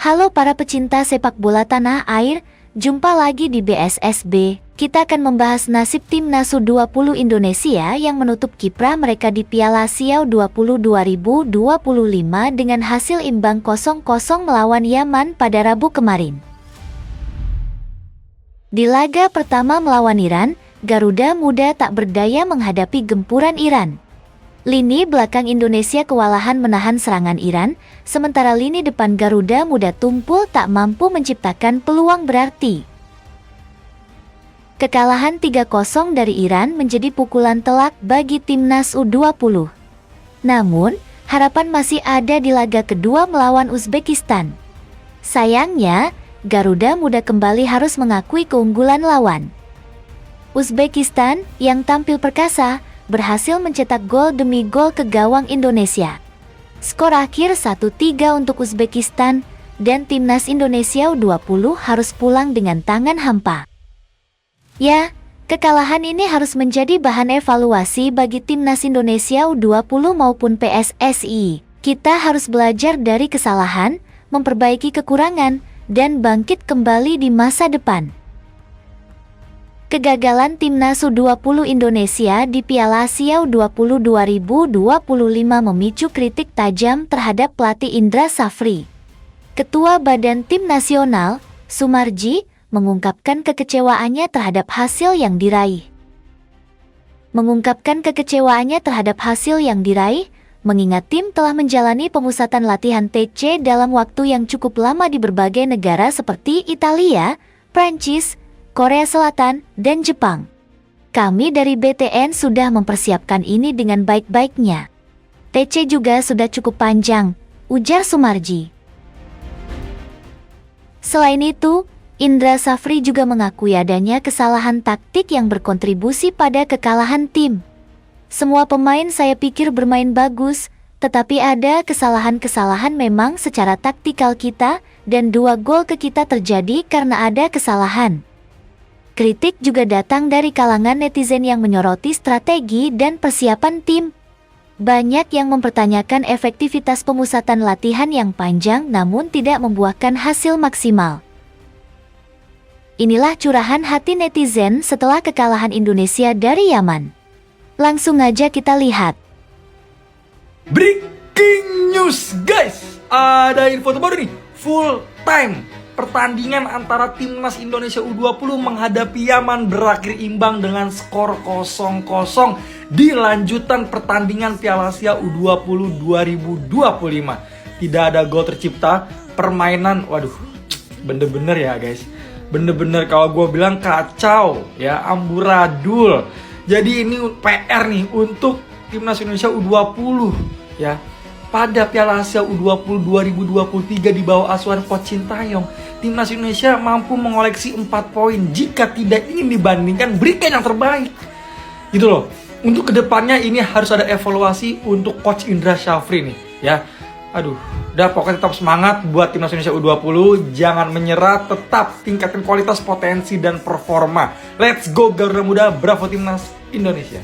Halo para pecinta sepak bola tanah air, jumpa lagi di BSSB. Kita akan membahas nasib timnas U20 Indonesia yang menutup kiprah mereka di Piala Asia U20 2025 dengan hasil imbang 0-0 melawan Yaman pada Rabu kemarin. Di laga pertama melawan Iran, Garuda Muda tak berdaya menghadapi gempuran Iran. Lini belakang Indonesia kewalahan menahan serangan Iran, sementara lini depan Garuda Muda tumpul tak mampu menciptakan peluang berarti. Kekalahan 3-0 dari Iran menjadi pukulan telak bagi timnas U20. Namun, harapan masih ada di laga kedua melawan Uzbekistan. Sayangnya, Garuda Muda kembali harus mengakui keunggulan lawan. Uzbekistan yang tampil perkasa berhasil mencetak gol demi gol ke gawang Indonesia. Skor akhir 1-3 untuk Uzbekistan, dan timnas Indonesia U20 harus pulang dengan tangan hampa. Ya, kekalahan ini harus menjadi bahan evaluasi bagi timnas Indonesia U20 maupun PSSI. Kita harus belajar dari kesalahan, memperbaiki kekurangan, dan bangkit kembali di masa depan. Kegagalan timnas U20 Indonesia di Piala Asia U20 2025 memicu kritik tajam terhadap pelatih Indra Safri. Ketua Badan Tim Nasional, Sumarji, mengungkapkan kekecewaannya terhadap hasil yang diraih. Mengingat tim telah menjalani pemusatan latihan TC dalam waktu yang cukup lama di berbagai negara seperti Italia, Prancis, Korea Selatan, dan Jepang. Kami dari BTN sudah mempersiapkan ini dengan baik-baiknya. TC juga sudah cukup panjang, ujar Sumarji. Selain itu, Indra Safri juga mengakui adanya kesalahan taktik yang berkontribusi pada kekalahan tim. Semua pemain saya pikir bermain bagus, tetapi ada kesalahan-kesalahan memang secara taktikal kita, dan 2 gol ke kita terjadi karena ada kesalahan. Kritik juga datang dari kalangan netizen yang menyoroti strategi dan persiapan tim. Banyak yang mempertanyakan efektivitas pemusatan latihan yang panjang namun tidak membuahkan hasil maksimal. Inilah curahan hati netizen setelah kekalahan Indonesia dari Yaman. Langsung aja kita lihat. Breaking news guys, ada info terbaru nih. Full time pertandingan antara timnas Indonesia U20 menghadapi Yaman berakhir imbang dengan skor 0-0 di lanjutan pertandingan Piala Asia U20 2025. Tidak ada gol tercipta, permainan, waduh, bener-bener ya guys. Bener-bener kalau gue bilang kacau ya, amburadul. Jadi ini PR nih untuk timnas Indonesia U20 ya. Pada Piala Asia U20 2023 di bawah asuhan Coach Sintayong, timnas Indonesia mampu mengoleksi 4 poin. Jika tidak ingin dibandingkan, berikan yang terbaik. Gitu loh. Untuk kedepannya ini harus ada evaluasi untuk Coach Indra Safri nih ya. Aduh, udah pokoknya tetap semangat buat timnas Indonesia U20. Jangan menyerah, tetap tingkatkan kualitas, potensi, dan performa. Let's go Garuda Muda, bravo timnas Indonesia.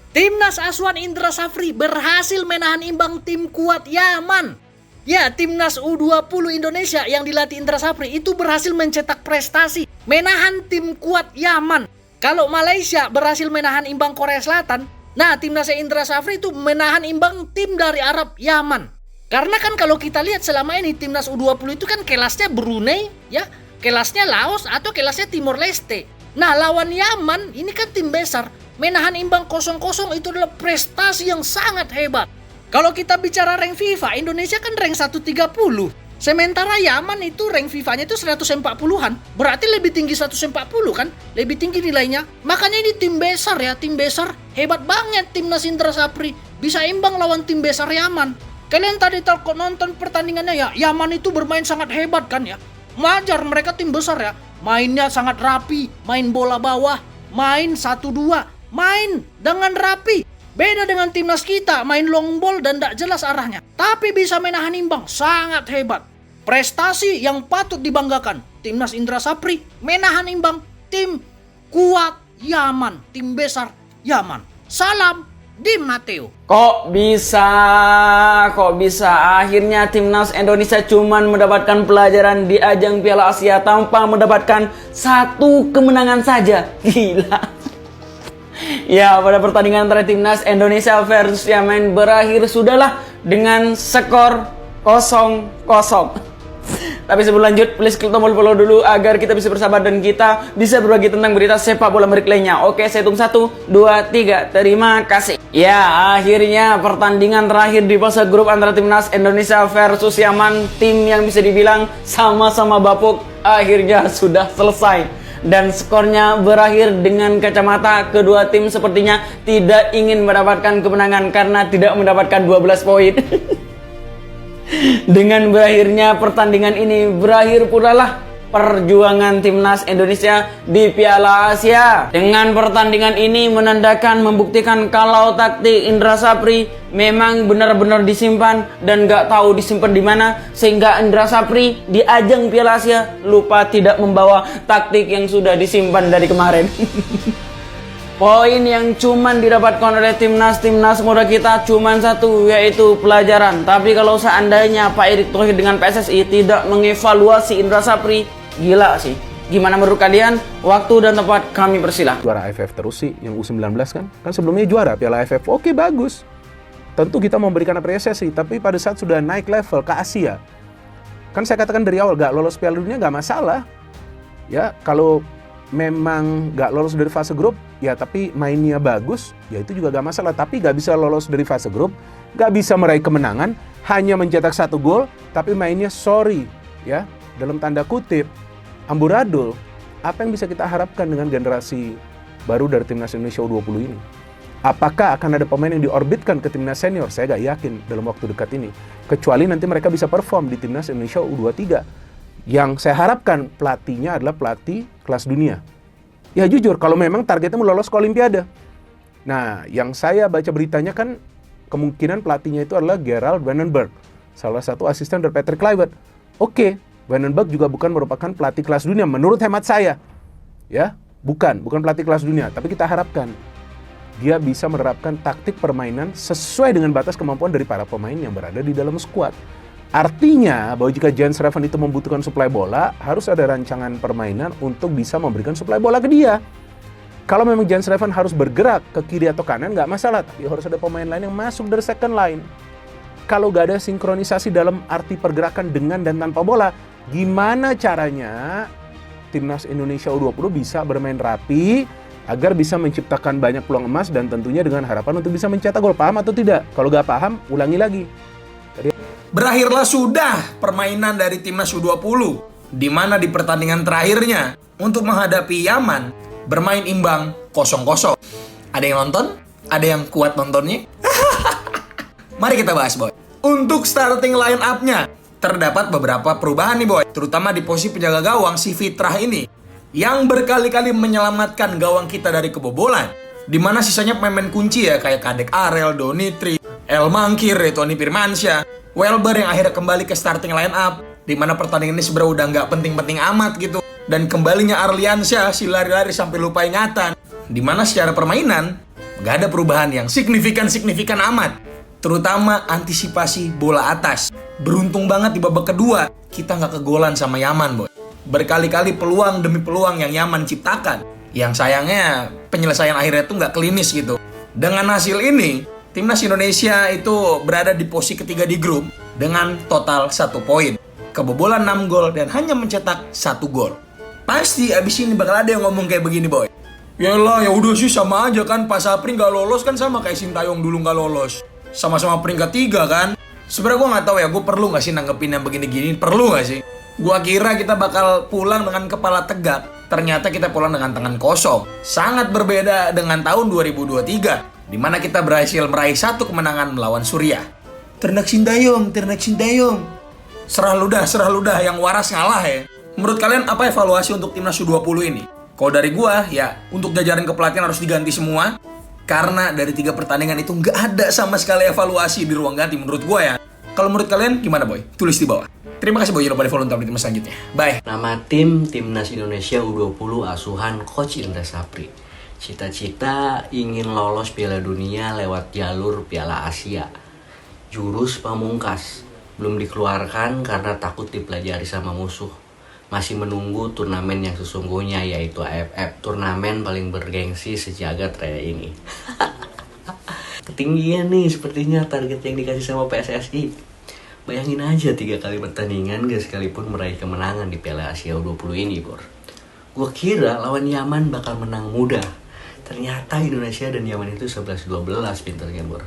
Timnas asuhan Indra Safri berhasil menahan imbang tim kuat Yaman. Ya, timnas U20 Indonesia yang dilatih Indra Safri itu berhasil mencetak prestasi menahan tim kuat Yaman. Kalau Malaysia berhasil menahan imbang Korea Selatan, nah timnas Indra Safri itu menahan imbang tim dari Arab Yaman. Karena kan kalau kita lihat selama ini timnas U20 itu kan kelasnya Brunei, ya, kelasnya Laos atau kelasnya Timor Leste. Nah, lawan Yaman ini kan tim besar. Menahan imbang 0-0 itu adalah prestasi yang sangat hebat. Kalau kita bicara rank FIFA, Indonesia kan rank 130. Sementara Yaman itu rank FIFA-nya itu 140-an. Berarti lebih tinggi 140 kan? Lebih tinggi nilainya. Makanya ini tim besar ya, tim besar. Hebat banget timnas Indra Safri. Bisa imbang lawan tim besar Yaman. Kalian tadi nonton pertandingannya ya, Yaman itu bermain sangat hebat kan ya. Wajar mereka tim besar ya. Mainnya sangat rapi, main bola bawah, main 1-2. Main dengan rapi. Beda dengan timnas kita, main long ball dan tidak jelas arahnya. Tapi bisa menahan imbang, sangat hebat. Prestasi yang patut dibanggakan. Timnas Indra Safri menahan imbang tim kuat Yaman, tim besar Yaman. Salam Di Mateo. Kok bisa akhirnya timnas Indonesia cuman mendapatkan pelajaran di ajang Piala Asia tanpa mendapatkan satu kemenangan saja. Gila. Ya, pada pertandingan antara timnas Indonesia versus Yaman berakhir sudahlah dengan skor 0-0. Tapi sebelum lanjut, please klik tombol follow dulu agar kita bisa bersahabat dan kita bisa berbagi tentang berita sepak bola menarik lainnya. Oke, saya hitung 1, 2, 3. Terima kasih. Ya, akhirnya pertandingan terakhir di fase grup antara timnas Indonesia versus Yaman, tim yang bisa dibilang sama-sama bapuk, akhirnya sudah selesai. Dan skornya berakhir dengan kacamata kedua tim sepertinya tidak ingin mendapatkan kemenangan karena tidak mendapatkan 12 poin. Dengan berakhirnya pertandingan ini, berakhir pula lah perjuangan timnas Indonesia di Piala Asia. Dengan pertandingan ini menandakan, membuktikan kalau taktik Indra Sapri memang benar-benar disimpan dan gak tahu disimpan di mana, sehingga Indra Sapri di ajang Piala Asia lupa tidak membawa taktik yang sudah disimpan dari kemarin. Poin yang cuman didapatkan oleh timnas muda kita cuman satu, yaitu pelajaran. Tapi kalau seandainya Pak Erick Thohir dengan PSSI tidak mengevaluasi Indra Sapri, gila sih. Gimana menurut kalian? Waktu dan tempat kami persilahkan. Juara AFF terus sih, yang U19 kan sebelumnya juara Piala AFF. Oke, bagus. Tentu kita memberikan apresiasi, tapi pada saat sudah naik level ke Asia, kan saya katakan dari awal, gak lolos Piala Dunia gak masalah. Ya, kalau memang gak lolos dari fase grup, ya tapi mainnya bagus, ya itu juga gak masalah. Tapi gak bisa lolos dari fase grup, gak bisa meraih kemenangan, hanya mencetak 1 gol, tapi mainnya sorry, ya, dalam tanda kutip, amburadul. Apa yang bisa kita harapkan dengan generasi baru dari timnas Indonesia U20 ini? Apakah akan ada pemain yang diorbitkan ke timnas senior? Saya gak yakin dalam waktu dekat ini. Kecuali nanti mereka bisa perform di timnas Indonesia U23. Yang saya harapkan pelatihnya adalah pelatih kelas dunia. Ya jujur, kalau memang targetnya melolos ke Olimpiade. Nah, yang saya baca beritanya kan kemungkinan pelatihnya itu adalah Gerald Vandenberg, salah satu asisten dari Patrick Kluivert. Oke, Vandenberg juga bukan merupakan pelatih kelas dunia menurut hemat saya. Ya, bukan pelatih kelas dunia, tapi kita harapkan dia bisa menerapkan taktik permainan sesuai dengan batas kemampuan dari para pemain yang berada di dalam skuad. Artinya bahwa jika Jens Reven itu membutuhkan suplai bola, harus ada rancangan permainan untuk bisa memberikan suplai bola ke dia. Kalau memang Jens Reven harus bergerak ke kiri atau kanan, nggak masalah, tapi harus ada pemain lain yang masuk dari second line. Kalau nggak ada sinkronisasi dalam arti pergerakan dengan dan tanpa bola, gimana caranya timnas Indonesia U20 bisa bermain rapi agar bisa menciptakan banyak peluang emas dan tentunya dengan harapan untuk bisa mencetak gol. Paham atau tidak? Kalau nggak paham, ulangi lagi. Berakhirlah sudah permainan dari timnas U20, di mana di pertandingan terakhirnya untuk menghadapi Yaman bermain imbang 0-0. Ada yang nonton? Ada yang kuat nontonnya? Mari kita bahas, boy. Untuk starting line up-nya terdapat beberapa perubahan nih, boy, terutama di posisi penjaga gawang si Fitrah ini yang berkali-kali menyelamatkan gawang kita dari kebobolan, di mana sisanya pemain kunci ya kayak Kadek Arel, Donitri, El Mangkir, Tony Firmansyah, Welber yang akhirnya kembali ke starting line up, di mana pertandingan ini sebenarnya udah nggak penting-penting amat gitu. Dan kembalinya Arliansyah si lari-lari sampai lupa ingatan, di mana secara permainan nggak ada perubahan yang signifikan amat, terutama antisipasi bola atas. Beruntung banget di babak kedua kita nggak kegolan sama Yaman, boy. Berkali-kali peluang demi peluang yang Yaman ciptakan, yang sayangnya penyelesaian akhirnya tuh nggak klinis gitu. Dengan hasil ini, timnas Indonesia itu berada di posisi ketiga di grup dengan total 1 poin, kebobolan 6 gol dan hanya mencetak 1 gol. Pasti abis ini bakal ada yang ngomong kayak begini, boy. Yalah, ya udah sih sama aja kan, Pak Sapri nggak lolos kan sama kayak Sintayong dulu nggak lolos, sama-sama peringkat 3 kan. Sebenarnya gue nggak tahu ya, gue perlu nggak sih nanggepin yang begini-gini, perlu nggak sih? Gue kira kita bakal pulang dengan kepala tegak, ternyata kita pulang dengan tangan kosong. Sangat berbeda dengan tahun 2023. Di mana kita berhasil meraih 1 kemenangan melawan Suriah. Ternak Sintayong. Serah ludah, yang waras ngalah ya. Menurut kalian apa evaluasi untuk timnas U20 ini? Kalau dari gua, ya untuk jajaran kepelatihan harus diganti semua. Karena dari 3 pertandingan itu nggak ada sama sekali evaluasi di ruang ganti menurut gua ya. Kalau menurut kalian gimana, boy? Tulis di bawah. Terima kasih, boy. Jangan lupa di follow untuk update selanjutnya. Bye. Nama tim Timnas Indonesia U20 asuhan Coach Indra Sapri. Cita-cita ingin lolos Piala Dunia lewat jalur Piala Asia. Jurus pamungkas belum dikeluarkan karena takut dipelajari sama musuh. Masih menunggu turnamen yang sesungguhnya, yaitu AFF, turnamen paling bergengsi sejagat raya ini. Ketinggian nih sepertinya target yang dikasih sama PSSI. Bayangin aja 3 kali pertandingan gak sekalipun meraih kemenangan di Piala Asia U20 ini, Bor. Gua kira lawan Yaman bakal menang mudah. Ternyata Indonesia dan Yaman itu 11-12 pinternya, Bor.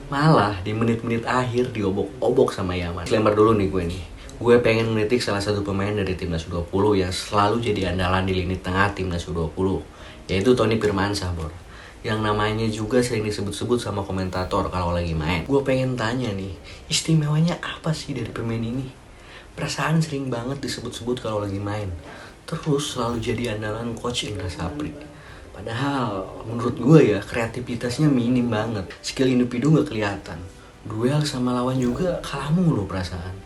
Malah di menit-menit akhir diobok-obok sama Yaman. Disclaimer dulu nih gue nih. Gue pengen menitik salah satu pemain dari Timnas U20 yang selalu jadi andalan di lini tengah Timnas U20, yaitu Tony Firmansyah, Bor. Yang namanya juga sering disebut-sebut sama komentator kalau lagi main. Gue pengen tanya nih, istimewanya apa sih dari pemain ini? Perasaan sering banget disebut-sebut kalau lagi main. Terus selalu jadi andalan Coach Indra Safri. Padahal menurut gue ya kreativitasnya minim banget. Skill individu gak kelihatan. Duel sama lawan juga kalah mulu perasaan.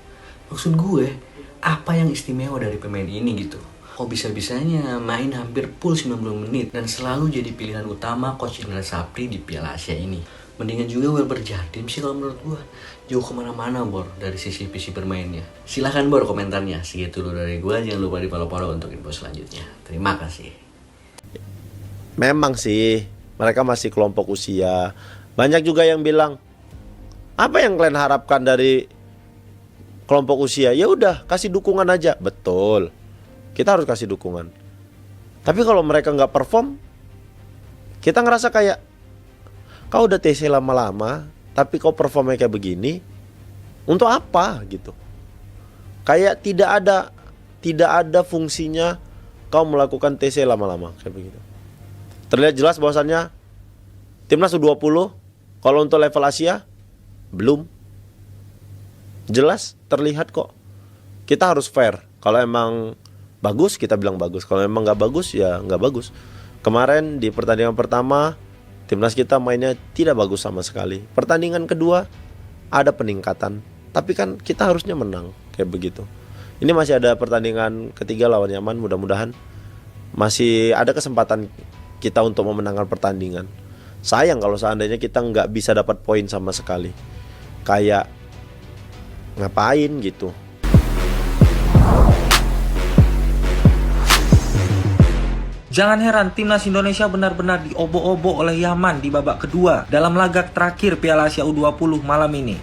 Maksud gue, apa yang istimewa dari pemain ini gitu? Kok bisa-bisanya main hampir full 90 menit dan selalu jadi pilihan utama Coach Indra Safri di Piala Asia ini? Mendingan juga Welber Jardim sih kalau menurut gue. Jauh kemana-mana, Bor, dari sisi visi bermainnya. Silahkan, Bor, komentarnya. Segitu dulu dari gue. Jangan lupa di follow untuk info selanjutnya. Terima kasih. Memang sih, mereka masih kelompok usia. Banyak juga yang bilang, apa yang kalian harapkan dari kelompok usia? Ya udah, kasih dukungan aja. Betul, kita harus kasih dukungan. Tapi kalau mereka nggak perform, kita ngerasa kayak, kau udah TC lama-lama, tapi kau performnya kayak begini, untuk apa gitu? Kayak tidak ada fungsinya kau melakukan TC lama-lama kayak begitu. Terlihat jelas bahwasannya Timnas U20 kalau untuk level Asia belum. Jelas terlihat kok. Kita harus fair. Kalau emang bagus kita bilang bagus. Kalau emang nggak bagus ya nggak bagus. Kemarin di pertandingan pertama Timnas kita mainnya tidak bagus sama sekali. Pertandingan kedua ada peningkatan. Tapi kan kita harusnya menang kayak begitu. Ini masih ada pertandingan ketiga lawan Yaman. Mudah-mudahan masih ada kesempatan kita untuk memenangkan pertandingan. Sayang kalau seandainya kita nggak bisa dapat poin sama sekali. Kayak ngapain gitu. Jangan heran Timnas Indonesia benar-benar diobok-obok oleh Yaman di babak kedua dalam laga terakhir Piala Asia U20 malam ini.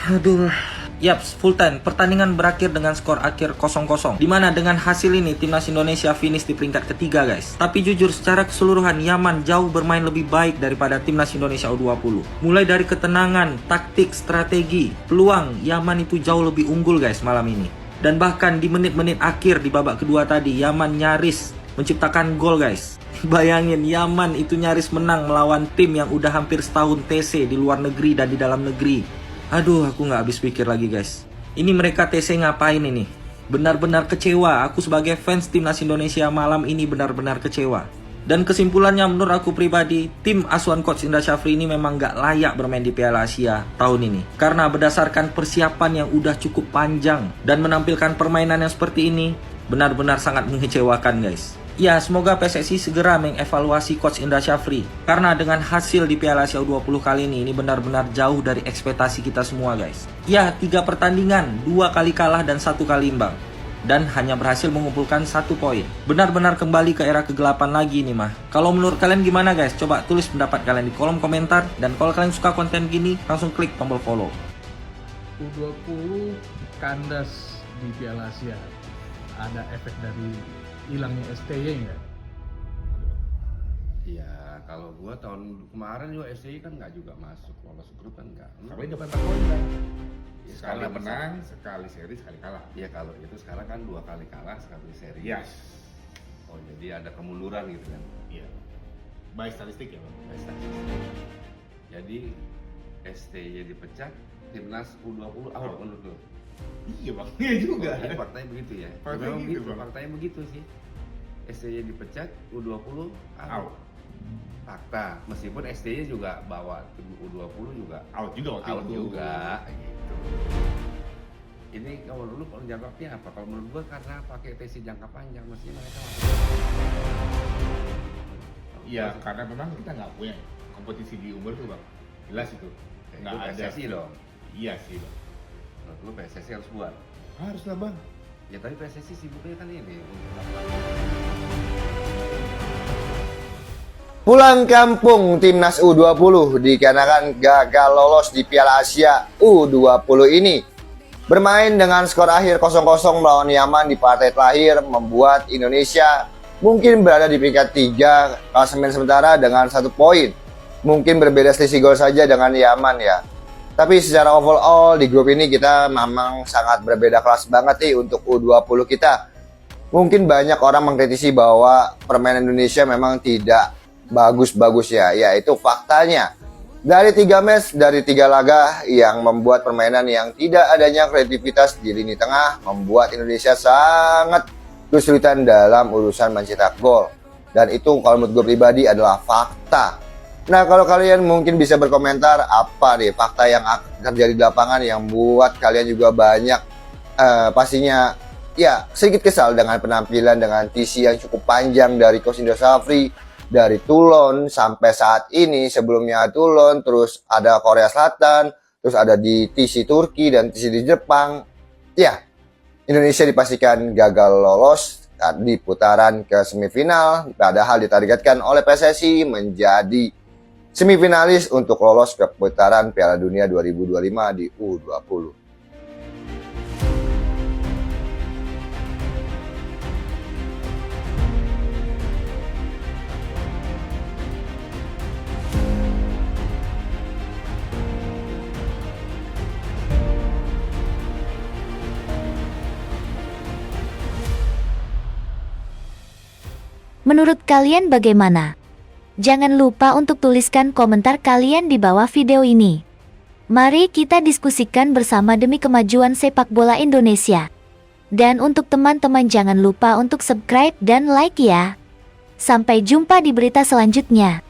Aduh. Yaps, full time. Pertandingan berakhir dengan skor akhir 0-0. Dimana dengan hasil ini Timnas Indonesia finish di peringkat ketiga, guys. Tapi jujur secara keseluruhan Yaman jauh bermain lebih baik daripada Timnas Indonesia U20. Mulai dari ketenangan, taktik, strategi, peluang, Yaman itu jauh lebih unggul, guys, malam ini. Dan bahkan di menit-menit akhir di babak kedua tadi Yaman nyaris menciptakan gol, guys. Bayangin Yaman itu nyaris menang melawan tim yang udah hampir setahun TC di luar negeri dan di dalam negeri. Aduh, aku nggak habis pikir lagi, guys. Ini mereka TC ngapain ini? Benar-benar kecewa. Aku sebagai fans Timnas Indonesia malam ini benar-benar kecewa. Dan kesimpulannya menurut aku pribadi, tim asuhan Coach Indra Safri ini memang nggak layak bermain di Piala Asia tahun ini. Karena berdasarkan persiapan yang udah cukup panjang dan menampilkan permainan yang seperti ini, benar-benar sangat mengecewakan, guys. Ya, semoga PSSI segera mengevaluasi Coach Indra Safri. Karena dengan hasil di Piala Asia U20 kali ini benar-benar jauh dari ekspektasi kita semua, guys. Ya, 3 pertandingan, 2 kali kalah dan 1 kali imbang. Dan hanya berhasil mengumpulkan 1 poin. Benar-benar kembali ke era kegelapan lagi nih mah. Kalau menurut kalian gimana, guys? Coba tulis pendapat kalian di kolom komentar. Dan kalau kalian suka konten gini, langsung klik tombol follow. U20 kandas di Piala Asia. Ada efek dari hilangnya STY nggak? Iya, kalau gua tahun kemarin juga STY kan nggak juga masuk lolos grup kan nggak. Tapi dapat poin. Ya, sekali menang, sekali seri, sekali kalah. Iya kalau itu sekarang kan 2 kali kalah, sekali seri. Yes. Oh jadi ada kemunduran gitu kan? Iya. By statistik ya, Bang. By statistik. Jadi STY dipecat, Timnas U20 out menurut lo? Iya Bang, iya juga. Oh, iya, faktanya begitu ya. Faktanya Memang gitu, begitu, Bang. faktanya begitu sih. STY dipecat, U20 out. Fakta, meskipun STY juga bawa tim U20 juga Out juga waktu out itu. juga gitu. Ini kalau dulu penyebabnya apa? Kalau menurut gua karena pakai TC jangka panjang, mestinya mereka Iya, karena memang kita nggak punya kompetisi di umur tuh bang. Jelas itu. Ya, Nggak itu ada. PSSI dong. Iya sih bang. Menurut lu PSSI harus buat. Harus lah bang. Ya tapi PSSI sibuknya kan ini. Pulang kampung timnas U20 dikarenakan gagal lolos di Piala Asia U20 ini. Bermain dengan skor akhir 0-0 melawan Yaman di partai terakhir membuat Indonesia mungkin berada di peringkat 3 klasemen sementara dengan 1 poin. Mungkin berbeda selisih gol saja dengan Yaman ya. Tapi secara overall di grup ini kita memang sangat berbeda kelas banget nih untuk U20 kita. Mungkin banyak orang mengkritisi bahwa permainan Indonesia memang tidak bagus-bagus ya. Ya itu faktanya. Dari 3 match, dari 3 laga yang membuat permainan yang tidak adanya kreativitas di lini tengah membuat Indonesia sangat kesulitan dalam urusan mencetak gol. Dan itu kalau menurut gue pribadi adalah fakta. Nah kalau kalian mungkin bisa berkomentar apa nih fakta yang terjadi di lapangan yang buat kalian juga banyak pastinya ya sedikit kesal dengan penampilan dengan TC yang cukup panjang dari Coach Indra Safri. Dari Toulon sampai saat ini, sebelumnya Toulon, terus ada Korea Selatan, terus ada di TC Turki dan TC di Jepang. Ya, Indonesia dipastikan gagal lolos di putaran ke semifinal, padahal ditargetkan oleh PSSI menjadi semifinalis untuk lolos ke putaran Piala Dunia 2025 di U20. Menurut kalian bagaimana? Jangan lupa untuk tuliskan komentar kalian di bawah video ini. Mari kita diskusikan bersama demi kemajuan sepak bola Indonesia. Dan untuk teman-teman jangan lupa untuk subscribe dan like ya. Sampai jumpa di berita selanjutnya.